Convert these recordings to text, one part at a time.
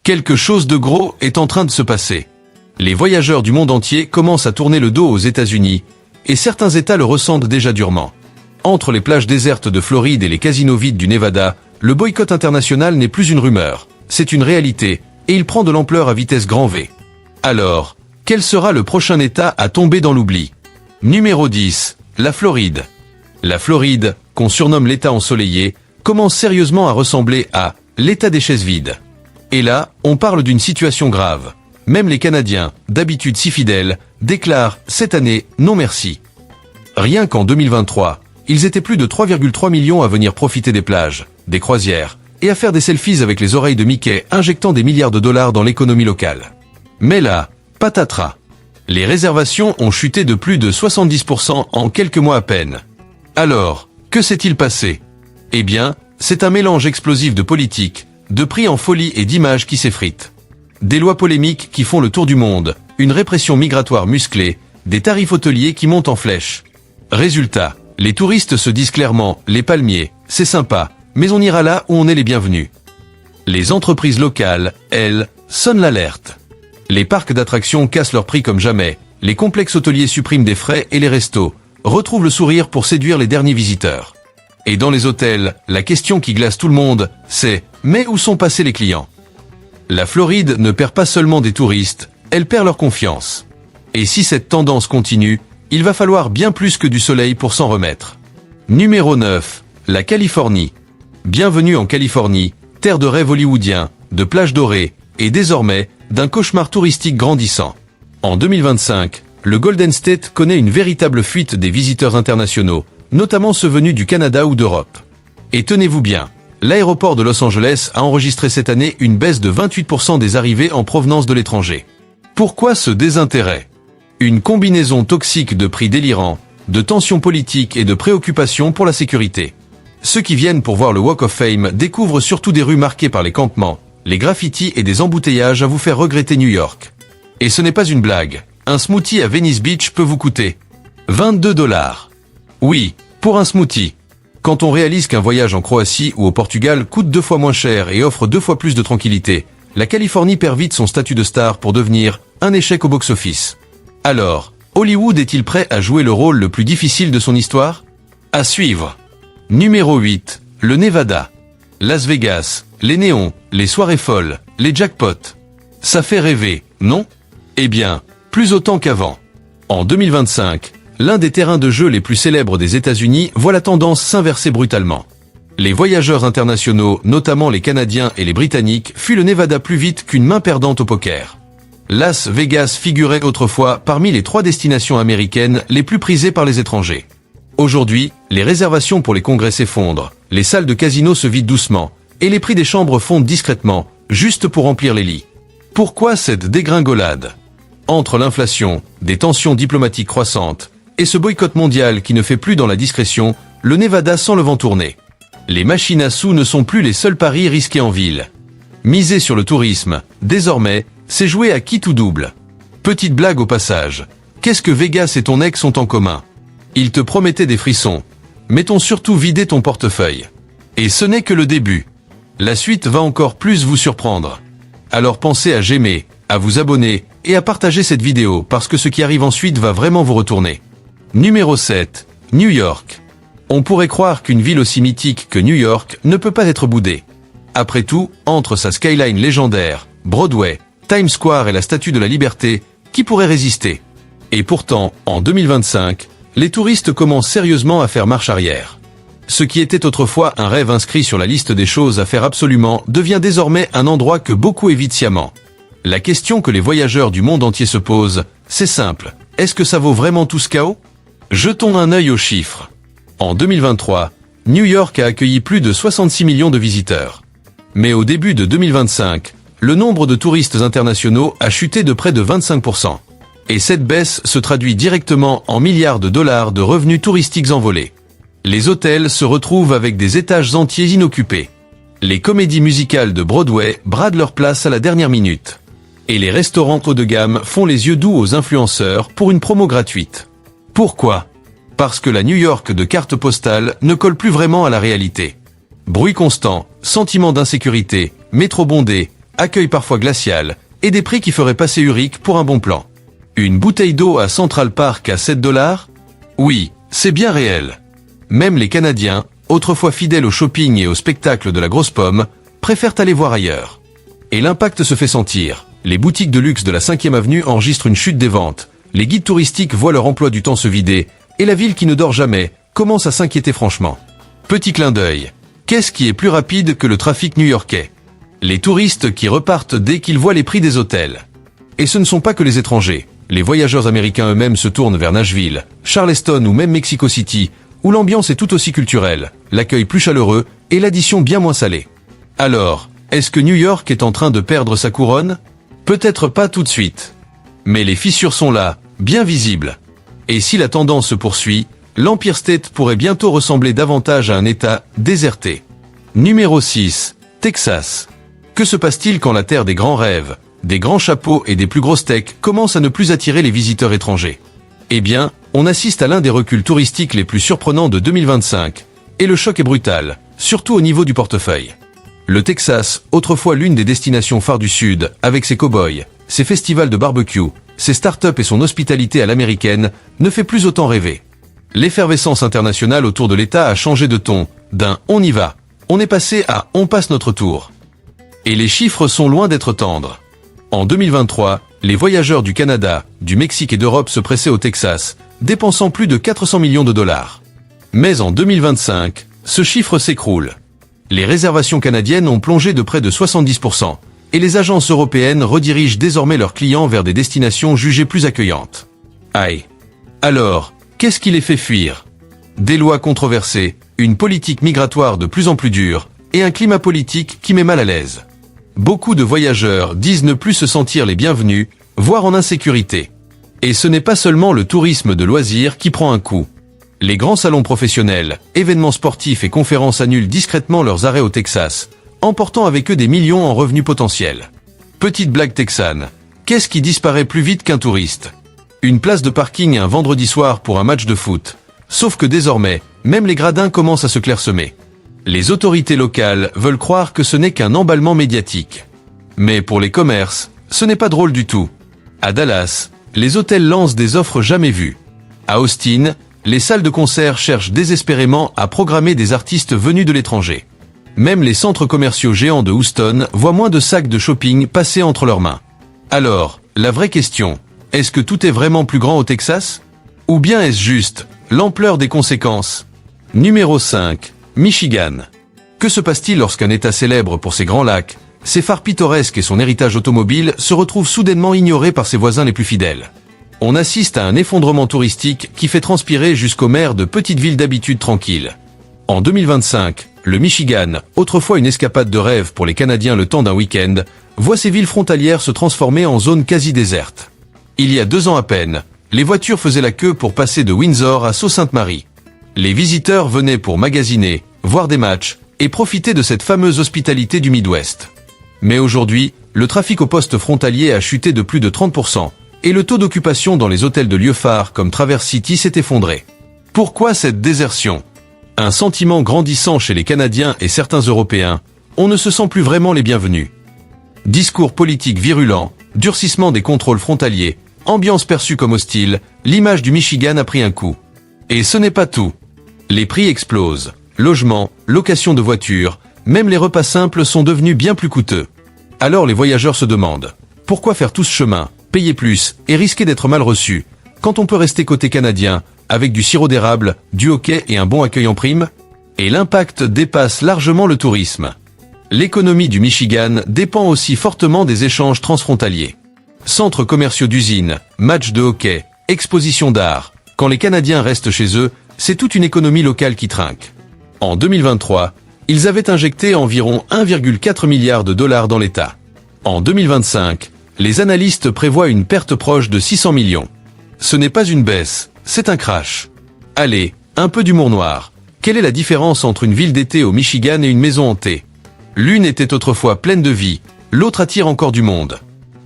Quelque chose de gros est en train de se passer. Les voyageurs du monde entier commencent à tourner le dos aux États-Unis, et certains États le ressentent déjà durement. Entre les plages désertes de Floride et les casinos vides du Nevada, le boycott international n'est plus une rumeur, c'est une réalité, et il prend de l'ampleur à vitesse grand V. Alors, quel sera le prochain État à tomber dans l'oubli? Numéro 10, la Floride. La Floride, qu'on surnomme l'État ensoleillé, commence sérieusement à ressembler à l'État des chaises vides. Et là, on parle d'une situation grave. Même les Canadiens, d'habitude si fidèles, déclarent cette année non merci. Rien qu'en 2023, ils étaient plus de 3,3 millions à venir profiter des plages, des croisières, et à faire des selfies avec les oreilles de Mickey injectant des milliards de dollars dans l'économie locale. Mais là, patatras. Les réservations ont chuté de plus de 70% en quelques mois à peine. Alors, que s'est-il passé? Eh bien, c'est un mélange explosif de politique, de prix en folie et d'images qui s'effritent. Des lois polémiques qui font le tour du monde, une répression migratoire musclée, des tarifs hôteliers qui montent en flèche. Résultat, les touristes se disent clairement, les palmiers, c'est sympa, mais on ira là où on est les bienvenus. Les entreprises locales, elles, sonnent l'alerte. Les parcs d'attractions cassent leurs prix comme jamais, les complexes hôteliers suppriment des frais et les restos retrouvent le sourire pour séduire les derniers visiteurs. Et dans les hôtels, la question qui glace tout le monde, c'est « mais où sont passés les clients ?» La Floride ne perd pas seulement des touristes, elle perd leur confiance. Et si cette tendance continue, il va falloir bien plus que du soleil pour s'en remettre. Numéro 9, la Californie. Bienvenue en Californie, terre de rêve hollywoodien, de plages dorées, et désormais, d'un cauchemar touristique grandissant. En 2025, le Golden State connaît une véritable fuite des visiteurs internationaux, notamment ceux venus du Canada ou d'Europe. Et tenez-vous bien, l'aéroport de Los Angeles a enregistré cette année une baisse de 28% des arrivées en provenance de l'étranger. Pourquoi ce désintérêt? Une combinaison toxique de prix délirants, de tensions politiques et de préoccupations pour la sécurité. Ceux qui viennent pour voir le Walk of Fame découvrent surtout des rues marquées par les campements, les graffitis et des embouteillages à vous faire regretter New York. Et ce n'est pas une blague, un smoothie à Venice Beach peut vous coûter 22 $. Oui, pour un smoothie. Quand on réalise qu'un voyage en Croatie ou au Portugal coûte 2 fois moins cher et offre 2 fois plus de tranquillité, la Californie perd vite son statut de star pour devenir un échec au box-office. Alors, Hollywood est-il prêt à jouer le rôle le plus difficile de son histoire? À suivre. Numéro 8, le Nevada. Las Vegas, les néons, les soirées folles, les jackpots. Ça fait rêver, non? Eh bien, plus autant qu'avant. En 2025, l'un des terrains de jeu les plus célèbres des États-Unis voit la tendance s'inverser brutalement. Les voyageurs internationaux, notamment les Canadiens et les Britanniques, fuient le Nevada plus vite qu'une main perdante au poker. Las Vegas figurait autrefois parmi les 3 destinations américaines les plus prisées par les étrangers. Aujourd'hui, les réservations pour les congrès s'effondrent, les salles de casino se vident doucement, et les prix des chambres fondent discrètement, juste pour remplir les lits. Pourquoi cette dégringolade? Entre l'inflation, des tensions diplomatiques croissantes, et ce boycott mondial qui ne fait plus dans la discrétion, le Nevada sent le vent tourner. Les machines à sous ne sont plus les seuls paris risqués en ville. Miser sur le tourisme, désormais, c'est jouer à qui tout double. Petite blague au passage. Qu'est-ce que Vegas et ton ex ont en commun? Ils te promettaient des frissons. Mais t'ont surtout vidé ton portefeuille. Et ce n'est que le début. La suite va encore plus vous surprendre. Alors pensez à j'aimer, à vous abonner, et à partager cette vidéo parce que ce qui arrive ensuite va vraiment vous retourner. Numéro 7, New York. On pourrait croire qu'une ville aussi mythique que New York ne peut pas être boudée. Après tout, entre sa skyline légendaire, Broadway, Times Square et la Statue de la Liberté, qui pourrait résister? Et pourtant, en 2025, les touristes commencent sérieusement à faire marche arrière. Ce qui était autrefois un rêve inscrit sur la liste des choses à faire absolument devient désormais un endroit que beaucoup évitent sciemment. La question que les voyageurs du monde entier se posent, c'est simple. Est-ce que ça vaut vraiment tout ce chaos? Jetons un œil aux chiffres. En 2023, New York a accueilli plus de 66 millions de visiteurs. Mais au début de 2025, le nombre de touristes internationaux a chuté de près de 25%. Et cette baisse se traduit directement en milliards de dollars de revenus touristiques envolés. Les hôtels se retrouvent avec des étages entiers inoccupés. Les comédies musicales de Broadway bradent leur place à la dernière minute. Et les restaurants haut de gamme font les yeux doux aux influenceurs pour une promo gratuite. Pourquoi? Parce que la New York de carte postale ne colle plus vraiment à la réalité. Bruit constant, sentiment d'insécurité, métro bondé, accueil parfois glacial, et des prix qui feraient passer Uric pour un bon plan. Une bouteille d'eau à Central Park à 7 $? Oui, c'est bien réel. Même les Canadiens, autrefois fidèles au shopping et au spectacle de la grosse pomme, préfèrent aller voir ailleurs. Et l'impact se fait sentir. Les boutiques de luxe de la 5e avenue enregistrent une chute des ventes, les guides touristiques voient leur emploi du temps se vider, et la ville qui ne dort jamais commence à s'inquiéter franchement. Petit clin d'œil. Qu'est-ce qui est plus rapide que le trafic new-yorkais? Les touristes qui repartent dès qu'ils voient les prix des hôtels. Et ce ne sont pas que les étrangers. Les voyageurs américains eux-mêmes se tournent vers Nashville, Charleston ou même Mexico City, où l'ambiance est tout aussi culturelle, l'accueil plus chaleureux et l'addition bien moins salée. Alors, est-ce que New York est en train de perdre sa couronne? Peut-être pas tout de suite. Mais les fissures sont là, bien visibles. Et si la tendance se poursuit, l'Empire State pourrait bientôt ressembler davantage à un État déserté. Numéro 6. Texas. Que se passe-t-il quand la terre des grands rêves, des grands chapeaux et des plus grosses techs commence à ne plus attirer les visiteurs étrangers? Eh bien, on assiste à l'un des reculs touristiques les plus surprenants de 2025. Et le choc est brutal, surtout au niveau du portefeuille. Le Texas, autrefois l'une des destinations phares du Sud, avec ses cow-boys, ses festivals de barbecue, ses start-up et son hospitalité à l'américaine, ne fait plus autant rêver. L'effervescence internationale autour de l'État a changé de ton, d'un « on y va », on est passé à « on passe notre tour ». Et les chiffres sont loin d'être tendres. En 2023, les voyageurs du Canada, du Mexique et d'Europe se pressaient au Texas, dépensant plus de 400 millions de dollars. Mais en 2025, ce chiffre s'écroule. Les réservations canadiennes ont plongé de près de 70%, et les agences européennes redirigent désormais leurs clients vers des destinations jugées plus accueillantes. Aïe. Alors, qu'est-ce qui les fait fuir? Des lois controversées, une politique migratoire de plus en plus dure, et un climat politique qui met mal à l'aise. Beaucoup de voyageurs disent ne plus se sentir les bienvenus, voire en insécurité. Et ce n'est pas seulement le tourisme de loisirs qui prend un coup. Les grands salons professionnels, événements sportifs et conférences annulent discrètement leurs arrêts au Texas, emportant avec eux des millions en revenus potentiels. Petite blague texane, qu'est-ce qui disparaît plus vite qu'un touriste? Une place de parking un vendredi soir pour un match de foot. Sauf que désormais, même les gradins commencent à se clairsemer. Les autorités locales veulent croire que ce n'est qu'un emballement médiatique. Mais pour les commerces, ce n'est pas drôle du tout. À Dallas, les hôtels lancent des offres jamais vues. À Austin, les salles de concert cherchent désespérément à programmer des artistes venus de l'étranger. Même les centres commerciaux géants de Houston voient moins de sacs de shopping passer entre leurs mains. Alors, la vraie question, est-ce que tout est vraiment plus grand au Texas? Ou bien est-ce juste l'ampleur des conséquences? Numéro 5. Michigan. Que se passe-t-il lorsqu'un État célèbre pour ses grands lacs, ses phares pittoresques et son héritage automobile se retrouve soudainement ignoré par ses voisins les plus fidèles? On assiste à un effondrement touristique qui fait transpirer jusqu'aux maires de petites villes d'habitude tranquilles. En 2025, le Michigan, autrefois une escapade de rêve pour les Canadiens le temps d'un week-end, voit ses villes frontalières se transformer en zones quasi désertes. Il y a 2 ans à peine, les voitures faisaient la queue pour passer de Windsor à Sault-Sainte-Marie. Les visiteurs venaient pour magasiner, voir des matchs, et profiter de cette fameuse hospitalité du Midwest. Mais aujourd'hui, le trafic au poste frontalier a chuté de plus de 30%, et le taux d'occupation dans les hôtels de lieux phares comme Traverse City s'est effondré. Pourquoi cette désertion? Un sentiment grandissant chez les Canadiens et certains Européens, on ne se sent plus vraiment les bienvenus. Discours politiques virulents, durcissement des contrôles frontaliers, ambiance perçue comme hostile, l'image du Michigan a pris un coup. Et ce n'est pas tout. Les prix explosent. Logements, location de voitures, même les repas simples sont devenus bien plus coûteux. Alors les voyageurs se demandent, pourquoi faire tout ce chemin, payer plus et risquer d'être mal reçu, quand on peut rester côté canadien, avec du sirop d'érable, du hockey et un bon accueil en prime? Et l'impact dépasse largement le tourisme. L'économie du Michigan dépend aussi fortement des échanges transfrontaliers. Centres commerciaux d'usines, matchs de hockey, expositions d'art. Quand les Canadiens restent chez eux, c'est toute une économie locale qui trinque. En 2023, ils avaient injecté environ 1,4 milliard de dollars dans l'État. En 2025, les analystes prévoient une perte proche de 600 millions. Ce n'est pas une baisse, c'est un crash. Allez, un peu d'humour noir. Quelle est la différence entre une ville d'été au Michigan et une maison hantée? L'une était autrefois pleine de vie, l'autre attire encore du monde.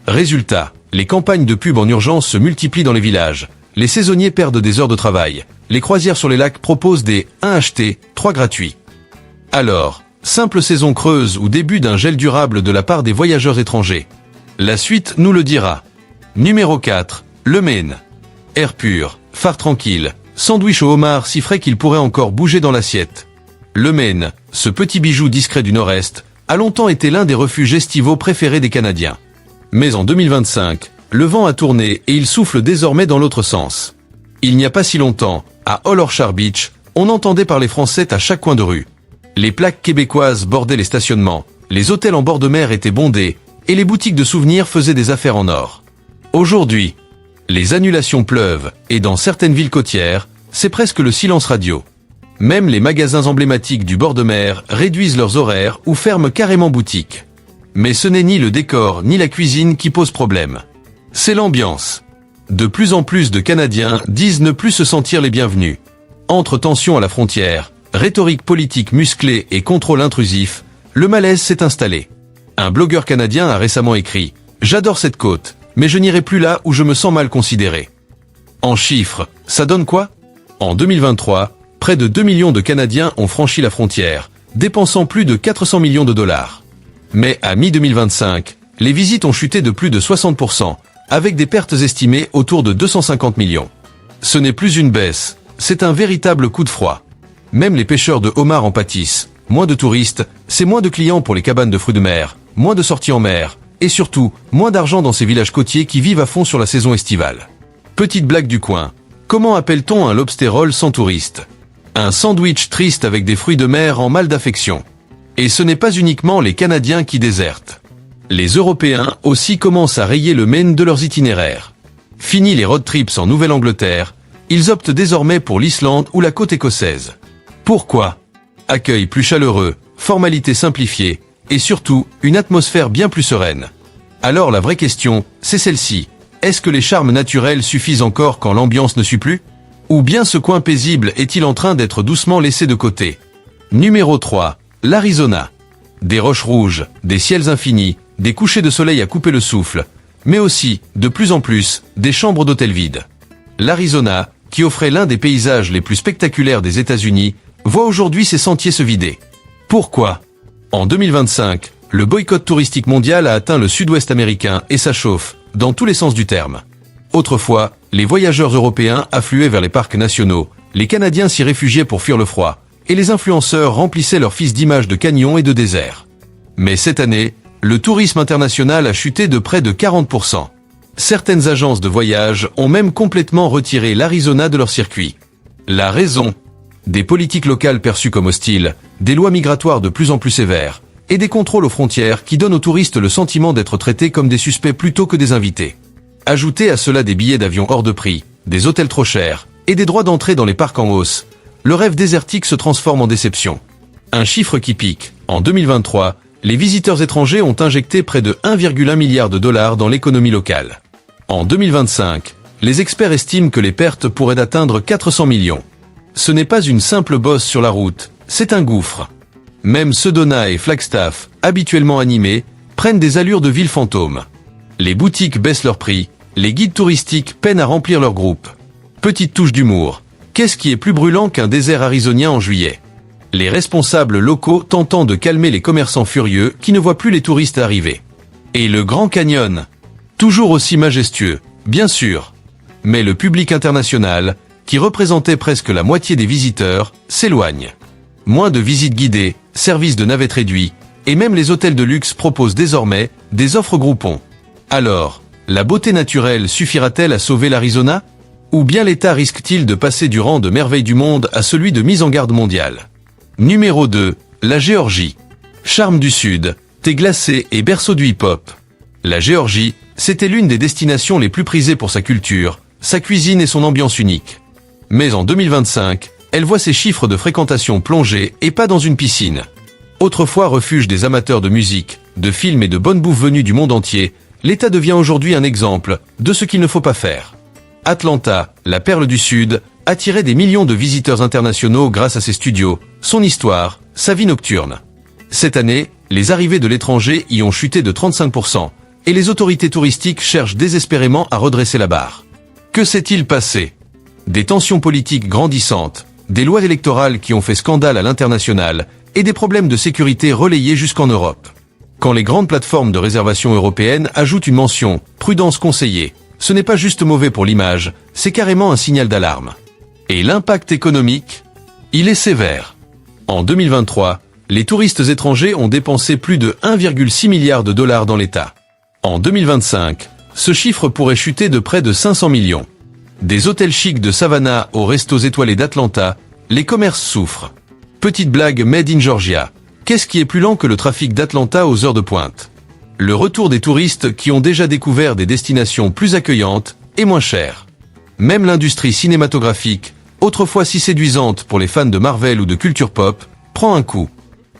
Résultat, les campagnes de pub en urgence se multiplient dans les villages. Les saisonniers perdent des heures de travail. Les croisières sur les lacs proposent des 1 acheté, 3 gratuits. Alors, Simple saison creuse ou début d'un gel durable de la part des voyageurs étrangers? La suite nous le dira. Numéro 4. Le Maine. Air pur, phare tranquille, sandwich au homard si frais qu'il pourrait encore bouger dans l'assiette. Le Maine, ce petit bijou discret du Nord-Est, a longtemps été l'un des refuges estivaux préférés des Canadiens. Mais en 2025, le vent a tourné et il souffle désormais dans l'autre sens. Il n'y a pas si longtemps, à All Orchard Beach, on entendait parler français à chaque coin de rue. Les plaques québécoises bordaient les stationnements, les hôtels en bord de mer étaient bondés, et les boutiques de souvenirs faisaient des affaires en or. Aujourd'hui, les annulations pleuvent, et dans certaines villes côtières, c'est presque le silence radio. Même les magasins emblématiques du bord de mer réduisent leurs horaires ou ferment carrément boutique. Mais ce n'est ni le décor ni la cuisine qui pose problème. C'est l'ambiance. De plus en plus de Canadiens disent ne plus se sentir les bienvenus. Entre tensions à la frontière, rhétorique politique musclée et contrôle intrusif, le malaise s'est installé. Un blogueur canadien a récemment écrit « J'adore cette côte, mais je n'irai plus là où je me sens mal considéré ». En chiffres, ça donne quoi? En 2023, près de 2 millions de Canadiens ont franchi la frontière, dépensant plus de 400 millions de dollars. Mais à mi-2025, les visites ont chuté de plus de 60%, avec des pertes estimées autour de 250 millions. Ce n'est plus une baisse, c'est un véritable coup de froid. Même les pêcheurs de homards en pâtissent. Moins de touristes, c'est moins de clients pour les cabanes de fruits de mer, moins de sorties en mer, et surtout, moins d'argent dans ces villages côtiers qui vivent à fond sur la saison estivale. Petite blague du coin, comment appelle-t-on un lobster roll sans touristes? Un sandwich triste avec des fruits de mer en mal d'affection. Et ce n'est pas uniquement les Canadiens qui désertent. Les Européens aussi commencent à rayer le Maine de leurs itinéraires. Fini les road trips en Nouvelle-Angleterre, ils optent désormais pour l'Islande ou la côte écossaise. Pourquoi? Accueil plus chaleureux, formalités simplifiées, et surtout, une atmosphère bien plus sereine. Alors la vraie question, c'est celle-ci. Est-ce que les charmes naturels suffisent encore quand l'ambiance ne suit plus? Ou bien ce coin paisible est-il en train d'être doucement laissé de côté? Numéro 3. L'Arizona. Des roches rouges, des ciels infinis, des couchers de soleil à couper le souffle, mais aussi, de plus en plus, des chambres d'hôtel vides. L'Arizona, qui offrait l'un des paysages les plus spectaculaires des États-Unis, voit aujourd'hui ses sentiers se vider. Pourquoi? En 2025, le boycott touristique mondial a atteint le sud-ouest américain et ça chauffe, dans tous les sens du terme. Autrefois, les voyageurs européens affluaient vers les parcs nationaux, les Canadiens s'y réfugiaient pour fuir le froid, et les influenceurs remplissaient leurs fils d'images de canyons et de déserts. Mais cette année, le tourisme international a chuté de près de 40%. Certaines agences de voyage ont même complètement retiré l'Arizona de leur circuit. La raison? Des politiques locales perçues comme hostiles, des lois migratoires de plus en plus sévères, et des contrôles aux frontières qui donnent aux touristes le sentiment d'être traités comme des suspects plutôt que des invités. Ajoutez à cela des billets d'avion hors de prix, des hôtels trop chers, et des droits d'entrée dans les parcs en hausse, le rêve désertique se transforme en déception. Un chiffre qui pique. En 2023, les visiteurs étrangers ont injecté près de 1,1 milliard de dollars dans l'économie locale. En 2025, les experts estiment que les pertes pourraient atteindre 400 millions. Ce n'est pas une simple bosse sur la route, c'est un gouffre. Même Sedona et Flagstaff, habituellement animés, prennent des allures de villes fantômes. Les boutiques baissent leurs prix, les guides touristiques peinent à remplir leurs groupes. Petite touche d'humour. Qu'est-ce qui est plus brûlant qu'un désert arizonien en juillet? Les responsables locaux tentant de calmer les commerçants furieux qui ne voient plus les touristes arriver. Et le Grand Canyon? Toujours aussi majestueux, bien sûr. Mais le public international, qui représentait presque la moitié des visiteurs, s'éloigne. Moins de visites guidées, services de navettes réduits, et même les hôtels de luxe proposent désormais des offres groupons. Alors, la beauté naturelle suffira-t-elle à sauver l'Arizona? Ou bien l'État risque-t-il de passer du rang de merveille du monde à celui de mise en garde mondiale? Numéro 2. La Géorgie. Charme du Sud, thé glacé et berceau du hip-hop. La Géorgie, c'était l'une des destinations les plus prisées pour sa culture, sa cuisine et son ambiance unique. Mais en 2025, elle voit ses chiffres de fréquentation plonger et pas dans une piscine. Autrefois refuge des amateurs de musique, de films et de bonne bouffe venus du monde entier, l'État devient aujourd'hui un exemple de ce qu'il ne faut pas faire. Atlanta, la perle du Sud, attirait des millions de visiteurs internationaux grâce à ses studios, son histoire, sa vie nocturne. Cette année, les arrivées de l'étranger y ont chuté de 35%, et les autorités touristiques cherchent désespérément à redresser la barre. Que s'est-il passé? Des tensions politiques grandissantes, des lois électorales qui ont fait scandale à l'international, et des problèmes de sécurité relayés jusqu'en Europe. Quand les grandes plateformes de réservation européennes ajoutent une mention « Prudence conseillée », ce n'est pas juste mauvais pour l'image, c'est carrément un signal d'alarme. Et l'impact économique? Il est sévère. En 2023, les touristes étrangers ont dépensé plus de 1,6 milliard de dollars dans l'État. En 2025, ce chiffre pourrait chuter de près de 500 millions. Des hôtels chics de Savannah aux restos étoilés d'Atlanta, les commerces souffrent. Petite blague made in Georgia. Qu'est-ce qui est plus lent que le trafic d'Atlanta aux heures de pointe? Le retour des touristes qui ont déjà découvert des destinations plus accueillantes et moins chères. Même l'industrie cinématographique, autrefois si séduisante pour les fans de Marvel ou de culture pop, prend un coup.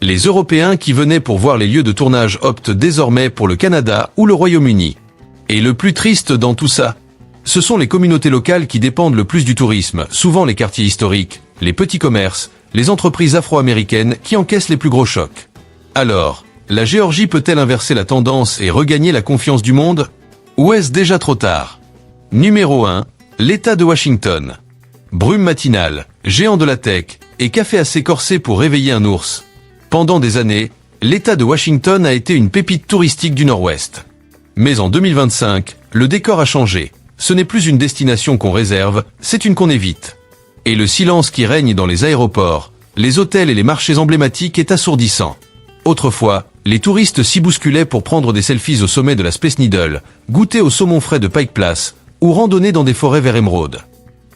Les Européens qui venaient pour voir les lieux de tournage optent désormais pour le Canada ou le Royaume-Uni. Et le plus triste dans tout ça, ce sont les communautés locales qui dépendent le plus du tourisme, souvent les quartiers historiques, les petits commerces, les entreprises afro-américaines qui encaissent les plus gros chocs. Alors, la Géorgie peut-elle inverser la tendance et regagner la confiance du monde? Ou est-ce déjà trop tard? Numéro 1, l'État de Washington. Brume matinale, géant de la tech, et café assez corsé pour réveiller un ours. Pendant des années, l'État de Washington a été une pépite touristique du Nord-Ouest. Mais en 2025, le décor a changé. Ce n'est plus une destination qu'on réserve, c'est une qu'on évite. Et le silence qui règne dans les aéroports, les hôtels et les marchés emblématiques est assourdissant. Autrefois, les touristes s'y bousculaient pour prendre des selfies au sommet de la Space Needle, goûter au saumon frais de Pike Place, ou randonner dans des forêts vers émeraude.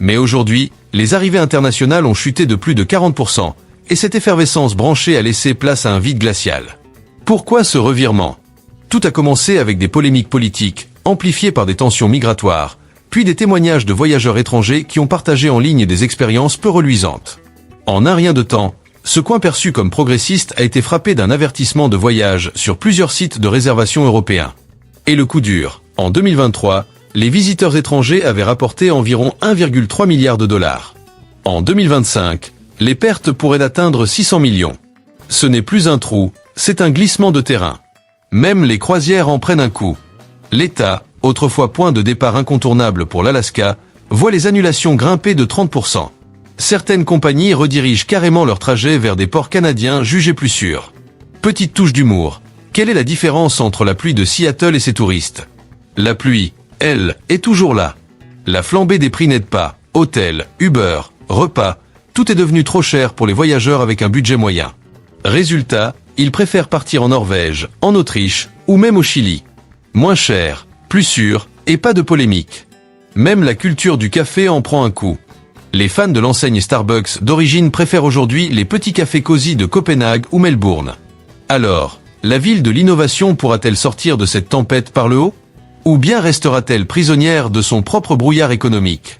Mais aujourd'hui, les arrivées internationales ont chuté de plus de 40%, et cette effervescence branchée a laissé place à un vide glacial. Pourquoi ce revirement? Tout a commencé avec des polémiques politiques, amplifiées par des tensions migratoires, puis des témoignages de voyageurs étrangers qui ont partagé en ligne des expériences peu reluisantes. En un rien de temps, ce coin perçu comme progressiste a été frappé d'un avertissement de voyage sur plusieurs sites de réservation européens. Et le coup dur, en 2023, les visiteurs étrangers avaient rapporté environ 1,3 milliard de dollars. En 2025, les pertes pourraient atteindre 600 millions. Ce n'est plus un trou, c'est un glissement de terrain. Même les croisières en prennent un coup. L'État, autrefois point de départ incontournable pour l'Alaska, voit les annulations grimper de 30%. Certaines compagnies redirigent carrément leurs trajets vers des ports canadiens jugés plus sûrs. Petite touche d'humour. Quelle est la différence entre la pluie de Seattle et ses touristes? La pluie, elle, est toujours là. La flambée des prix n'aide pas. Hôtels, Uber, repas, tout est devenu trop cher pour les voyageurs avec un budget moyen. Résultat, ils préfèrent partir en Norvège, en Autriche, ou même au Chili. Moins cher, plus sûr, et pas de polémique. Même la culture du café en prend un coup. Les fans de l'enseigne Starbucks d'origine préfèrent aujourd'hui les petits cafés cosy de Copenhague ou Melbourne. Alors, la ville de l'innovation pourra-t-elle sortir de cette tempête par le haut? Ou bien restera-t-elle prisonnière de son propre brouillard économique?